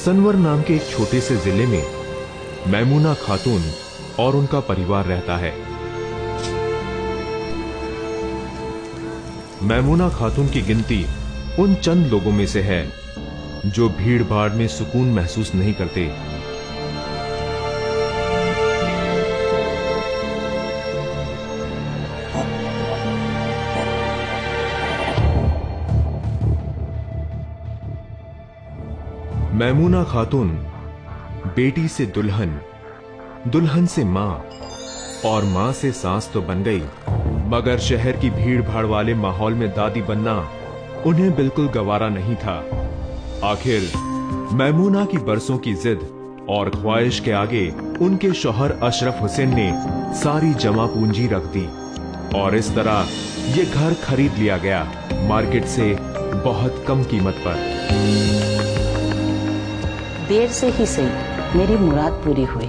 सनवर नाम के एक छोटे से जिले में मैमूना खातून और उनका परिवार रहता है। मैमूना खातून की गिनती उन चंद लोगों में से है जो भीड़ भाड़ में सुकून महसूस नहीं करते। मैमूना खातून बेटी से दुल्हन, दुल्हन से मां और मां से सास तो बन गई, मगर शहर की भीड़ भाड़ वाले माहौल में दादी बनना उन्हें बिल्कुल गवारा नहीं था। आखिर मैमूना की बरसों की जिद और ख्वाहिश के आगे उनके शौहर अशरफ हुसैन ने सारी जमा पूंजी रख दी और इस तरह ये घर खरीद लिया गया, मार्केट से बहुत कम कीमत पर। देर से ही सही मेरी मुराद पूरी हुई।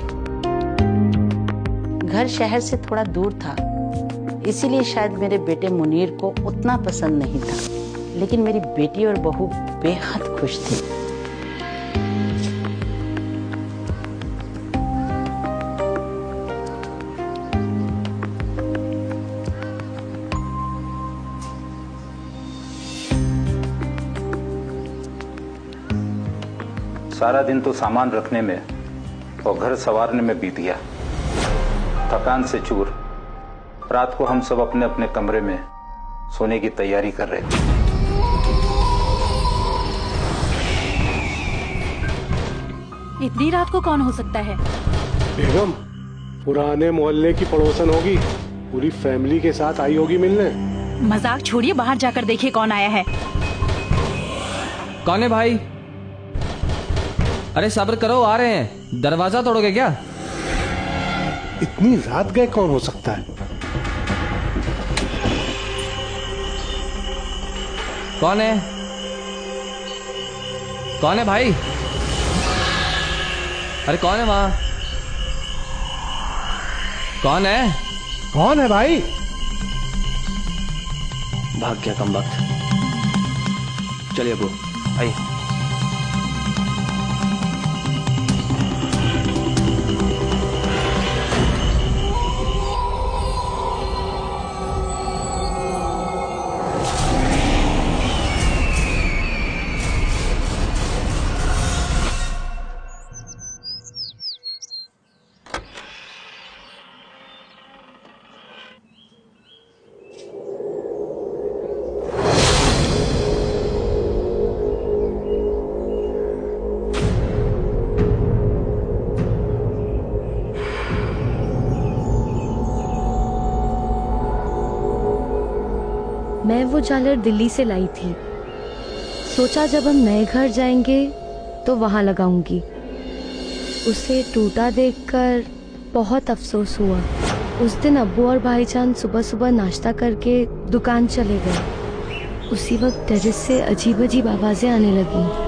घर शहर से थोड़ा दूर था, इसीलिए शायद मेरे बेटे मुनीर को उतना पसंद नहीं था, लेकिन मेरी बेटी और बहू बेहद खुश थी। सारा दिन तो सामान रखने में और घर संवारने में बीत गया। थकान से चूर रात को हम सब अपने अपने कमरे में सोने की तैयारी कर रहे थे। इतनी रात को कौन हो सकता है? बेगम, पुराने मोहल्ले की पड़ोसन होगी, पूरी फैमिली के साथ आई होगी मिलने। मजाक छोड़िए, बाहर जाकर देखिए कौन आया है। कौन है भाई? अरे सब्र करो, आ रहे हैं। दरवाजा तोड़ोगे क्या? इतनी रात गए कौन हो सकता है? कौन है? कौन है भाई? अरे कौन है वहां? कौन है? कौन है भाई? भाग गया कम वक्त। चलिए अबू आइए। मैं वो झालर दिल्ली से लाई थी। सोचा जब हम नए घर जाएंगे तो वहां लगाऊंगी। उसे टूटा देखकर बहुत अफसोस हुआ। उस दिन अब्बू और भाईजान सुबह सुबह नाश्ता करके दुकान चले गए। उसी वक्त टेरेस से अजीब अजीब आवाजें आने लगी।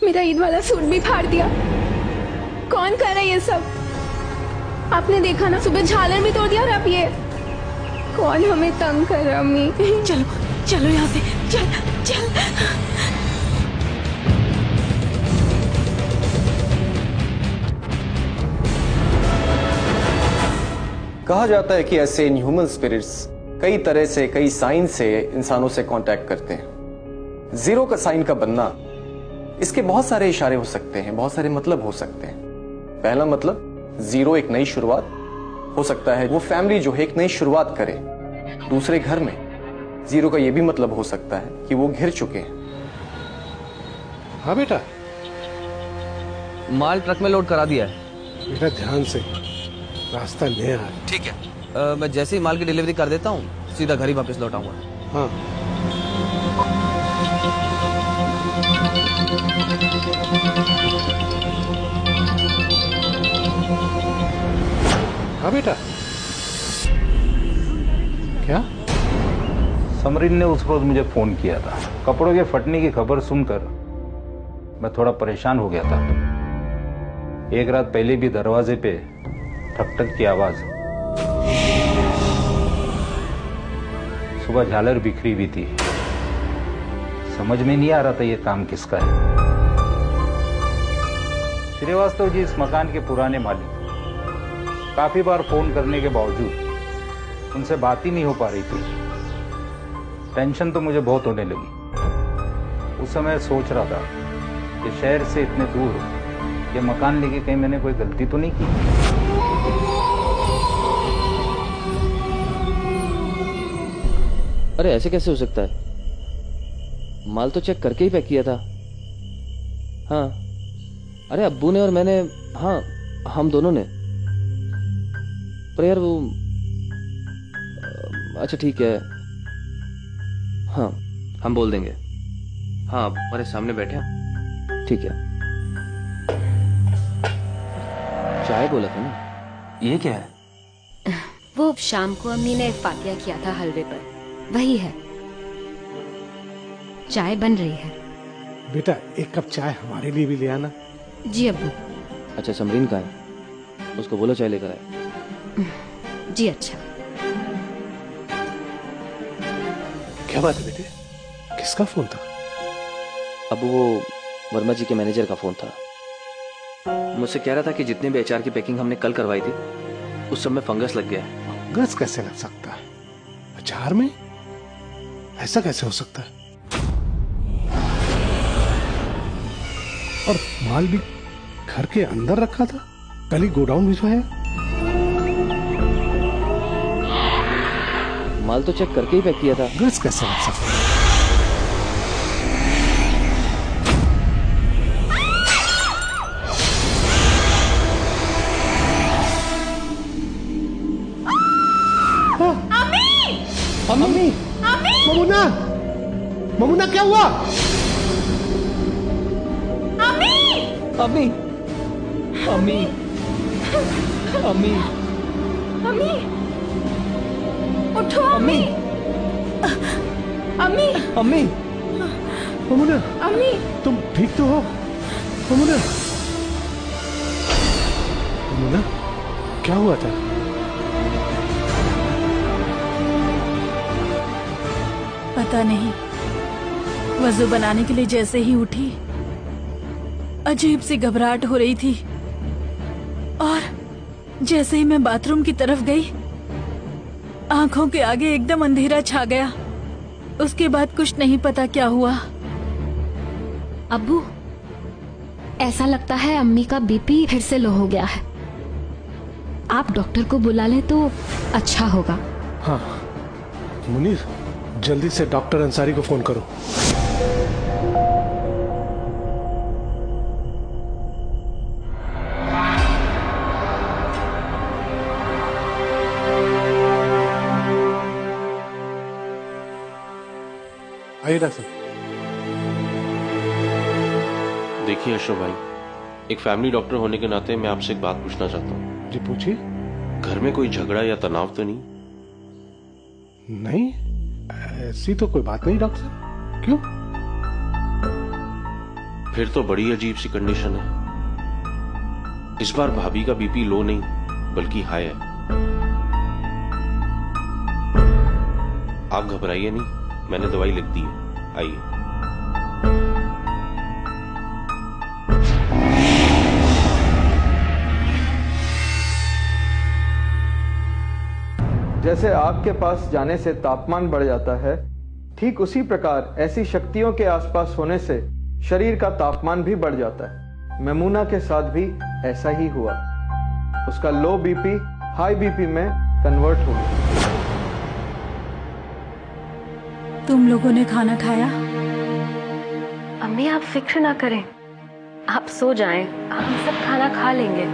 मेरा ईद वाला सूट भी फाड़ दिया। कौन कर रहा है ये सब? आपने देखा ना, सुबह झालर भी तोड़ दिया और अब ये। कौन हमें तंग कर रहा अम्मी? चलो चलो यहाँ से, चल चल। कहा जाता है कि ऐसे इनह्यूमन स्पिरिट्स कई तरह से, कई साइन से इंसानों से कांटेक्ट करते हैं। जीरो का साइन का बनना, इसके बहुत सारे इशारे हो सकते हैं, बहुत सारे मतलब हो सकते हैं। पहला मतलब, जीरो एक नई शुरुआत हो सकता है, वो फैमिली जो है एक नई शुरुआत करे। दूसरे घर में जीरो का ये भी मतलब हो सकता है कि वो घिर चुके हैं। हाँ बेटा, माल ट्रक में लोड करा दिया है। बेटा ध्यान से, रास्ता नया है। ठीक है, मैं जैसे ही माल की डिलीवरी कर देता हूँ सीधा घर ही वापस लौट आऊंगा। हाँ हाँ बेटा। क्या? समरीन ने उस रोज मुझे फोन किया था। कपड़ों के फटने की खबर सुनकर मैं थोड़ा परेशान हो गया था। एक रात पहले भी दरवाजे पे ठक ठक की आवाज, सुबह झालर बिखरी हुई थी। समझ में नहीं आ रहा था ये काम किसका है। श्रीवास्तव जी इस मकान के पुराने मालिक। काफी बार फोन करने के बावजूद उनसे बात ही नहीं हो पा रही थी। टेंशन तो मुझे बहुत होने लगी। उस समय सोच रहा था कि शहर से इतने दूर ये मकान लेके कहीं मैंने कोई गलती तो नहीं की। अरे ऐसे कैसे हो सकता है? माल तो चेक करके ही पैक किया था। हाँ, अरे अब्बू ने और मैंने, हाँ हम दोनों ने। पर यार वो, अच्छा ठीक है, हाँ हम बोल देंगे। हाँ हमारे सामने बैठे हैं, ठीक है। चाय बोला था ना? ये क्या है? वो शाम को अम्मी ने फातिया किया था हलवे पर, वही है। चाय बन रही है। बेटा एक कप चाय हमारे लिए भी ले आना। जी अब्बू। अच्छा समरीन कहाँ है? उसको बोलो चाय लेकर आए। जी अच्छा। क्या बात है बेटे, किसका फोन था? अब वो वर्मा जी के मैनेजर का फोन था। मुझसे कह रहा था कि जितने भी एचआर की पैकिंग हमने कल करवाई थी उस सब में फंगस लग गया है। फंगस कैसे लग सकता है अचार में? ऐसा कैसे हो सकता है? और माल भी घर के अंदर रखा था, कल ही गोडाउन भिजवाया। माल तो चेक करके ही पैक किया था। फंगस कैसे लग सकता है? अम्मी! ममुना! ममुना क्या हुआ? अम्मी! अम्मी! अम्मी! अम्मी! उठो अम्मी! अम्मी! अम्मी! ममुना! अम्मी! तुम ठीक तो हो? ममुना! ममुना, क्या हुआ था? पता नहीं, वजू बनाने के लिए जैसे ही उठी अजीब सी घबराहट हो रही थी और जैसे ही मैं बाथरूम की तरफ गई आंखों के आगे एकदम अंधेरा छा गया। उसके बाद कुछ नहीं पता क्या हुआ। अब्बू, ऐसा लगता है अम्मी का बीपी फिर से लो हो गया है। आप डॉक्टर को बुला लें तो अच्छा होगा। हाँ मुनीर, जल्दी से डॉक्टर अंसारी को फोन करो। आइए डॉक्टर। देखिए अशोक भाई, एक फैमिली डॉक्टर होने के नाते मैं आपसे एक बात पूछना चाहता हूँ। जी पूछिए। घर में कोई झगड़ा या तनाव तो नहीं? नहीं, ऐसी तो कोई बात नहीं डॉक्टर साहब। क्यों? फिर तो बड़ी अजीब सी कंडीशन है। इस बार भाभी का बीपी लो नहीं बल्कि हाई है। आप घबराइए नहीं, मैंने दवाई लिख दी है, आइए। जैसे आग के पास जाने से तापमान बढ़ जाता है, ठीक उसी प्रकार ऐसी शक्तियों के आसपास होने से शरीर का तापमान भी बढ़ जाता है। मेमूना के साथ भी ऐसा ही हुआ। उसका लो बीपी हाई बीपी में कन्वर्ट हो गया। तुम लोगों ने खाना खाया? अम्मी आप फिक्र ना करें, आप सो जाएं, हम सब खाना खा लेंगे।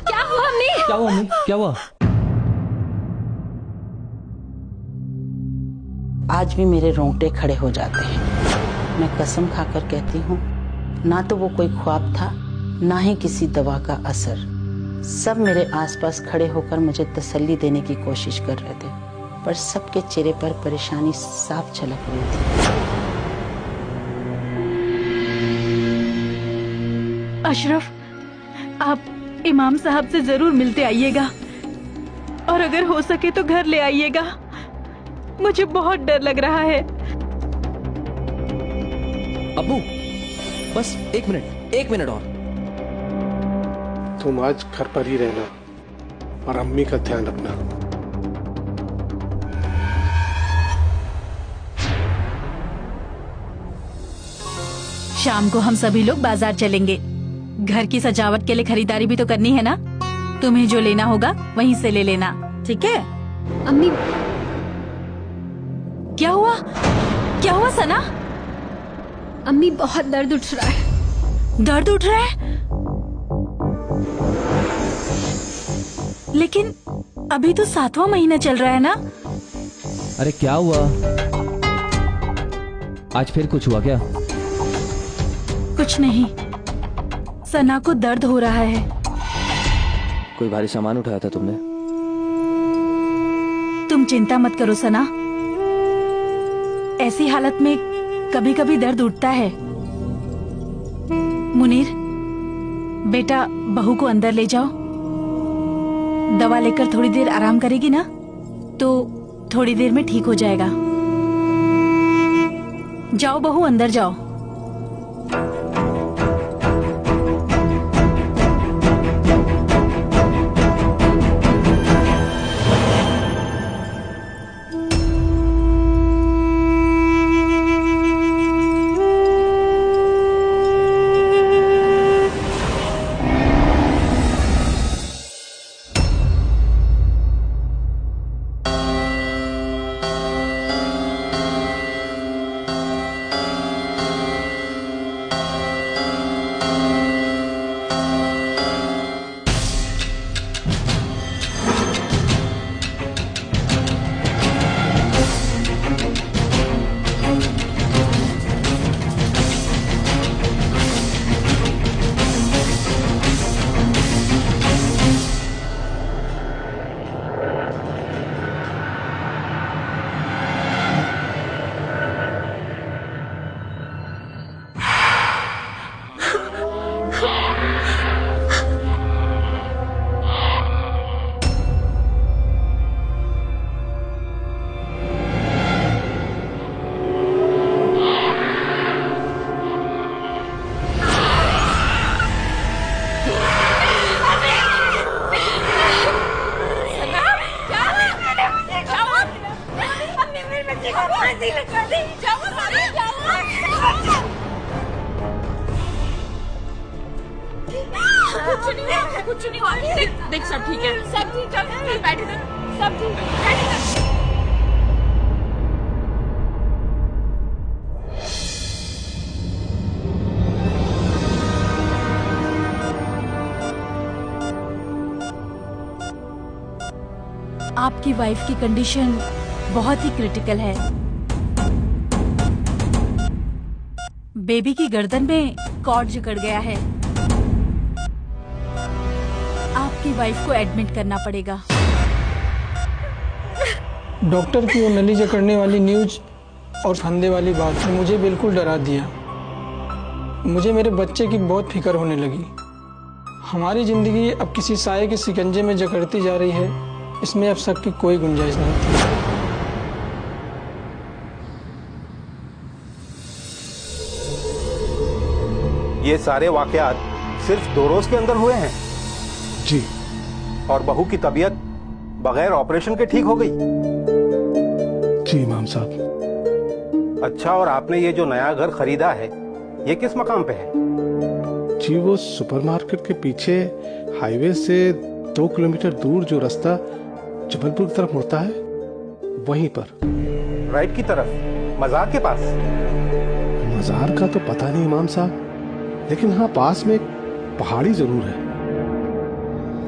क्या हुआ अम्मी? क्या हुआ अम्मी? क्या हुआ? आज भी मेरे रोंगटे खड़े हो जाते हैं। मैं कसम खाकर कहती हूँ, ना तो वो कोई ख्वाब था, ना ही किसी दवा का असर। सब मेरे आसपास खड़े होकर मुझे तसल्ली देने की कोशिश कर रहे थे, पर सबके चेहरे पर परेशानी साफ झलक रही थी। अशरफ, आप इमाम साहब से जरूर मिलते आइएगा, और अगर हो सके तो घर ले आइएगा। मुझे बहुत डर लग रहा है। अब्बू, बस एक मिनट और। तुम आज घर पर ही रहना और अम्मी का ध्यान रखना। शाम को हम सभी लोग बाजार चलेंगे। घर की सजावट के लिए खरीदारी भी तो करनी है ना। तुम्हें जो लेना होगा वहीं से ले लेना, ठीक है? अम्मी, क्या हुआ? क्या हुआ सना? अम्मी बहुत दर्द उठ रहा है। दर्द उठ रहा है? लेकिन अभी तो 7वां महीना चल रहा है ना। अरे क्या हुआ? आज फिर कुछ हुआ क्या? कुछ नहीं, सना को दर्द हो रहा है। कोई भारी सामान उठाया था तुमने? तुम चिंता मत करो सना, ऐसी हालत में कभी कभी दर्द उठता है। मुनीर, बेटा बहू को अंदर ले जाओ। दवा लेकर थोड़ी देर आराम करेगी ना, तो थोड़ी देर में ठीक हो जाएगा। जाओ बहू, अंदर जाओ। कुछ नहीं हुआ। देख सब ठीक है, सब ठीक है। बैठे थे, सब ठीक है, बैठे थे। आपकी वाइफ की कंडीशन बहुत ही क्रिटिकल है। बेबी की गर्दन में कॉर्ड जकड़ गया है। आपकी वाइफ को एडमिट करना पड़ेगा। डॉक्टर की वो नली जकड़ने वाली न्यूज और फंदे वाली बात ने मुझे बिल्कुल डरा दिया। मुझे मेरे बच्चे की बहुत फिक्र होने लगी। हमारी जिंदगी अब किसी साये के शिकंजे में जकड़ती जा रही है, इसमें अब शक की कोई गुंजाइश नहीं थी। ये सारे वाकयात सिर्फ 2 रोज के अंदर हुए हैं? जी। और बहू की तबीयत बगैर ऑपरेशन के ठीक हो गई? जी इमाम साहब। अच्छा, और आपने ये जो नया घर खरीदा है, ये किस मकाम पे है? जी वो सुपरमार्केट के पीछे हाईवे से 2 किलोमीटर दूर जो रास्ता जबलपुर की तरफ मुड़ता है, वहीं पर। राइट की तरफ, मजार के पास? मजार का तो पता नहीं इमाम साहब, लेकिन हाँ पास में एक पहाड़ी जरूर है।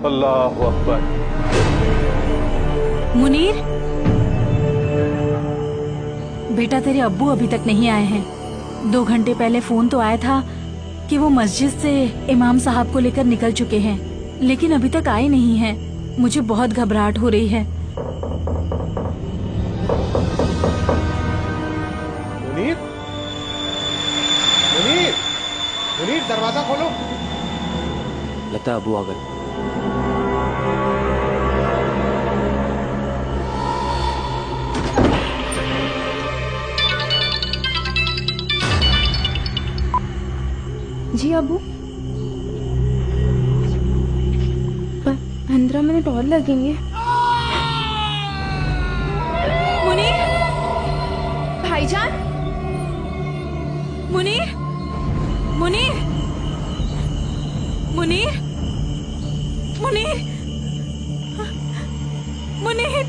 अल्लाह अकबर। मुनीर, बेटा तेरे अब्बू अभी तक नहीं आए हैं। 2 घंटे पहले फोन तो आया था कि वो मस्जिद से इमाम साहब को लेकर निकल चुके हैं, लेकिन अभी तक आए नहीं हैं। मुझे बहुत घबराहट हो रही है। मुनीर, मुनीर, मुनीर दरवाजा खोलो। लगता है अब्बू आ गए। जी अबू, 15 मिनट और लगेंगे। मुनीर, भाईजान, मुनीर, मुनीर, मुनीर, मुनीर, मुनीर,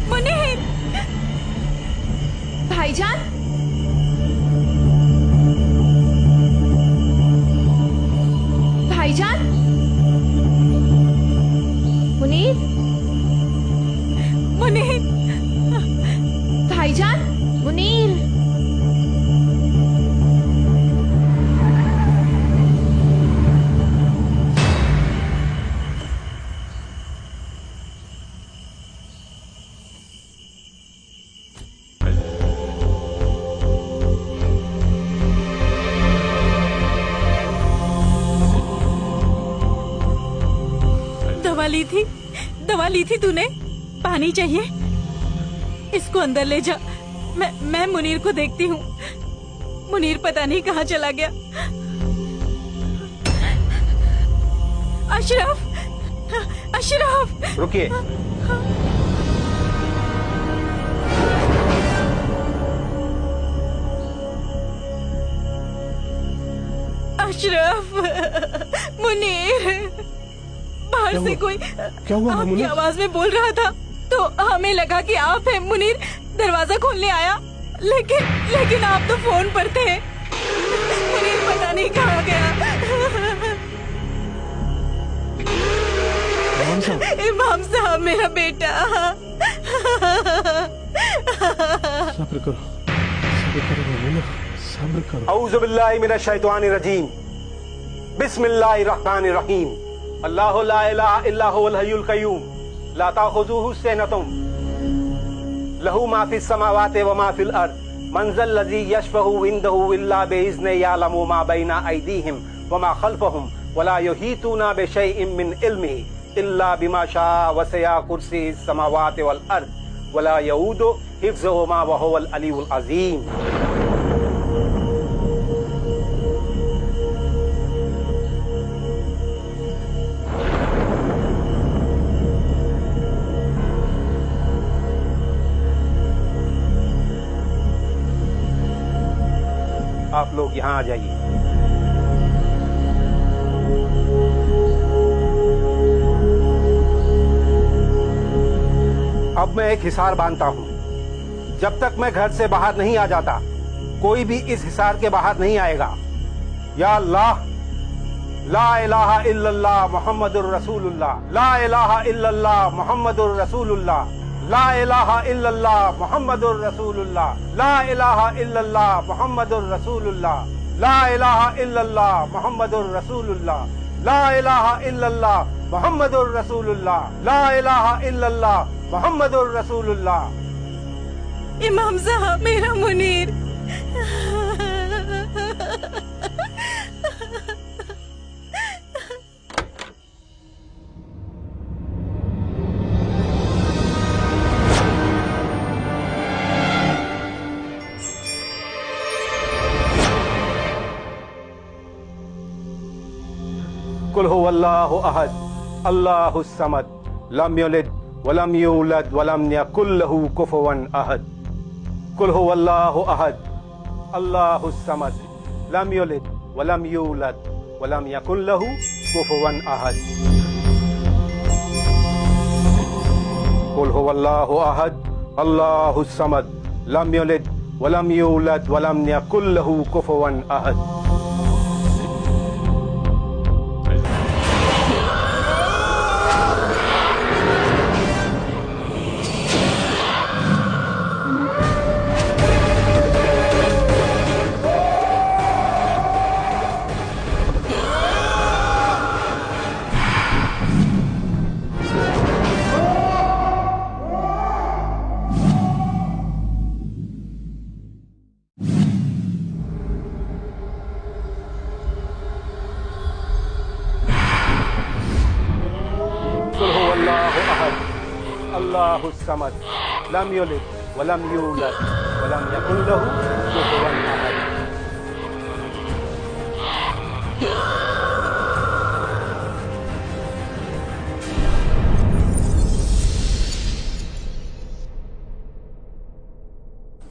मुनीर, भाईजान, भाईजान, मुनीर, मुनीर, भाईजान, मुनीर। दवा ली थी तूने? पानी चाहिए? इसको अंदर ले जा। मैं मुनीर को देखती हूँ। मुनीर पता नहीं कहाँ चला गया। अशरफ, अशरफ, रुकिए। अशरफ, मुनीर, बाहर से कोई क्या हुआ? आपकी आवाज में बोल रहा था तो हमें लगा कि आप हैं। मुनीर दरवाजा खोलने आया, लेकिन आप तो फोन पर थे। मुनीर पता नहीं कहाँ गया। इमाम साहब मेरा बेटा। सब्र करो, सब्र करो। औज़ु बिल्लाहि मिनश शैतानिर रजीम। बिस्मिल्लाहिर रहमानिर रहीम। अल्लाहु ला इलाहा इल्ला हुवल हय्युल क़य्यूम ला ताख़ुज़ुहु सिनतुन लहू मा फिस समावाति व मा फिल अर्द मन ज़ल लज़ी यशफ़अु इंदहु इल्ला बिइज़्निही यअलमु मा बैना अयदीहिम व मा ख़ल्फ़हुम व ला युहीतूना बिशैइन मिन इल्मिही इल्ला बिमा शाअ वसिअ कुर्सियुहु समावाति वल अर्द व ला यऊदुहु हिफ़्ज़ुहुमा व हुवल अलियुल अज़ीम। आप लोग यहाँ आ जाइए। अब मैं एक हिसार बांधता हूँ। जब तक मैं घर से बाहर नहीं आ जाता, कोई भी इस हिसार के बाहर नहीं आएगा। या अल्लाह, ला इलाहा इल्लल्लाह मुहम्मदुर रसूलुल्लाह, ला इलाहा इल्लल्लाह मुहम्मदुर रसूलुल्लाह, ला इलाहा इल्लल्लाह मुहम्मदुर रसूलुल्लाह, ला इलाहा इल्लल्लाह मुहम्मदुर रसूलुल्लाह, ला इलाहा इल्लल्लाह मुहम्मदुर रसूलुल्लाह, ला इलाहा इल्लल्लाह मुहम्मदुर रसूलुल्लाह, ला इलाहा इल्लल्लाह मुहम्मदुर रसूलुल्लाह। इमाम साहब मेरा मुनीर। कुल हुवल्लाहु अहद अल्लाहुस समद लम यलिद वलम यूलद वलम यकुल लहू कुफुवन अहद। कुल हुवल्लाहु अहद अल्लाहुस समद लम यलिद वलम यूलद वलम यकुल लहू कुफुवन अहद। कुल हुवल्लाहु अहद अल्लाहुस समद लम यलिद वलम यूलद वलम यकुल लहू कुफुवन अहद। अल्लाहुस समद लम यलिद वलम यूलद वलम यकुल लहू कुफुवन अहद।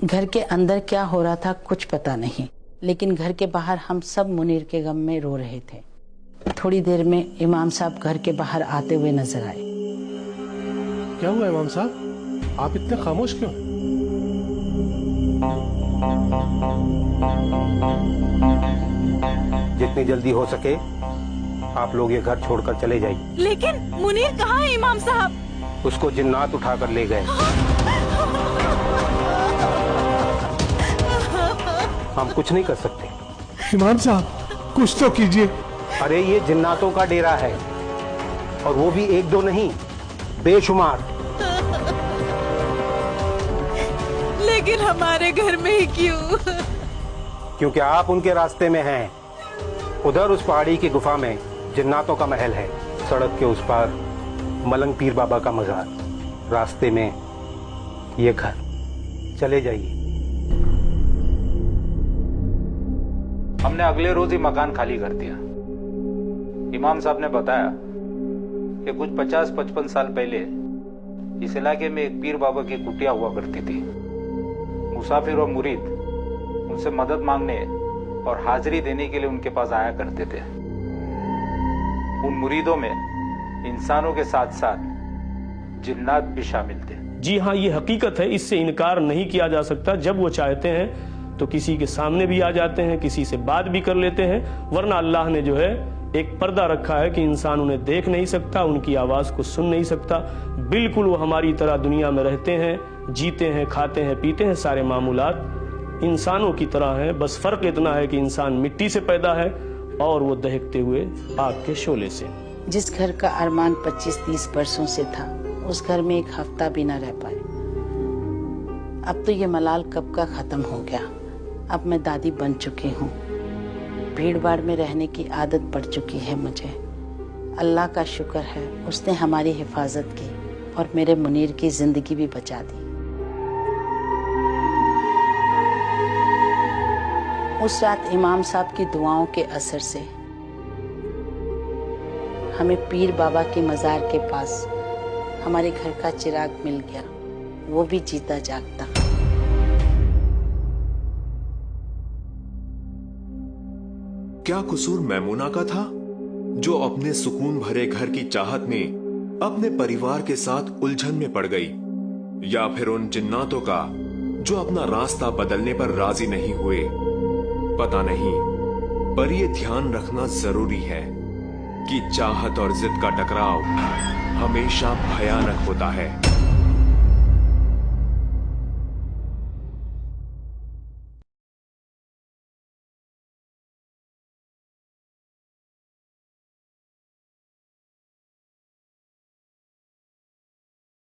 घर के अंदर क्या हो रहा था कुछ पता नहीं, लेकिन घर के बाहर हम सब मुनीर के गम में रो रहे थे। थोड़ी देर में इमाम साहब घर के बाहर आते हुए नजर आए। क्या हुआ इमाम साहब, आप इतने खामोश क्यों हैं? जितनी जल्दी हो सके आप लोग ये घर छोड़कर चले जाइए। लेकिन मुनीर कहाँ है इमाम साहब? उसको जिन्नात उठाकर ले गए। हम कुछ नहीं कर सकते। इमाम साहब कुछ तो कीजिए। अरे ये जिन्नातों का डेरा है, और वो भी एक दो नहीं, बेशुमार। लेकिन हमारे घर में ही क्यों? क्योंकि आप उनके रास्ते में हैं। उधर उस पहाड़ी की गुफा में जिन्नातों का महल है, सड़क के उस पार मलंग पीर बाबा का मजार, रास्ते में ये घर। चले जाइए। हमने अगले रोज ही मकान खाली कर दिया। इमाम साहब ने बताया कि कुछ 50-55 साल पहले इस इलाके में एक पीर बाबा की कुटिया हुआ करती थी। मुसाफिर और मुरीद उनसे मदद मांगने और हाजिरी देने के लिए उनके पास आया करते थे। उन मुरीदों में इंसानों के साथ साथ जिन्नात भी शामिल थे। जी हाँ, ये हकीकत है, इससे इनकार नहीं किया जा सकता। जब वो चाहते हैं तो किसी के सामने भी आ जाते हैं, किसी से बात भी कर लेते हैं, वरना अल्लाह ने जो है एक पर्दा रखा है कि इंसान उन्हें देख नहीं सकता, उनकी आवाज को सुन नहीं सकता। बिल्कुल वो हमारी तरह दुनिया में रहते हैं, जीते हैं, खाते हैं, पीते हैं, सारे मामूलात इंसानों की तरह हैं। बस फर्क इतना है कि इंसान मिट्टी से पैदा है और वो दहकते हुए आग के शोले से। जिस घर का अरमान 25-30 वर्षों से था, उस घर में एक हफ्ता भी न रह पाए। अब तो ये मलाल कब का खत्म हो गया। अब मैं दादी बन चुकी हूँ, भीड़ भाड़ में रहने की आदत पड़ चुकी है मुझे। अल्लाह का शुक्र है, उसने हमारी हिफाजत की और मेरे मुनीर की जिंदगी भी बचा दी। उस रात इमाम साहब की दुआओं के असर से हमें पीर बाबा के मजार के पास हमारे घर का चिराग मिल गया, वो भी जीता जागता। क्या कसूर मैमूना का था जो अपने सुकून भरे घर की चाहत में अपने परिवार के साथ उलझन में पड़ गई, या फिर उन जिन्नातों का जो अपना रास्ता बदलने पर राजी नहीं हुए? पता नहीं, पर यह ध्यान रखना जरूरी है कि चाहत और जिद का टकराव हमेशा भयानक होता है।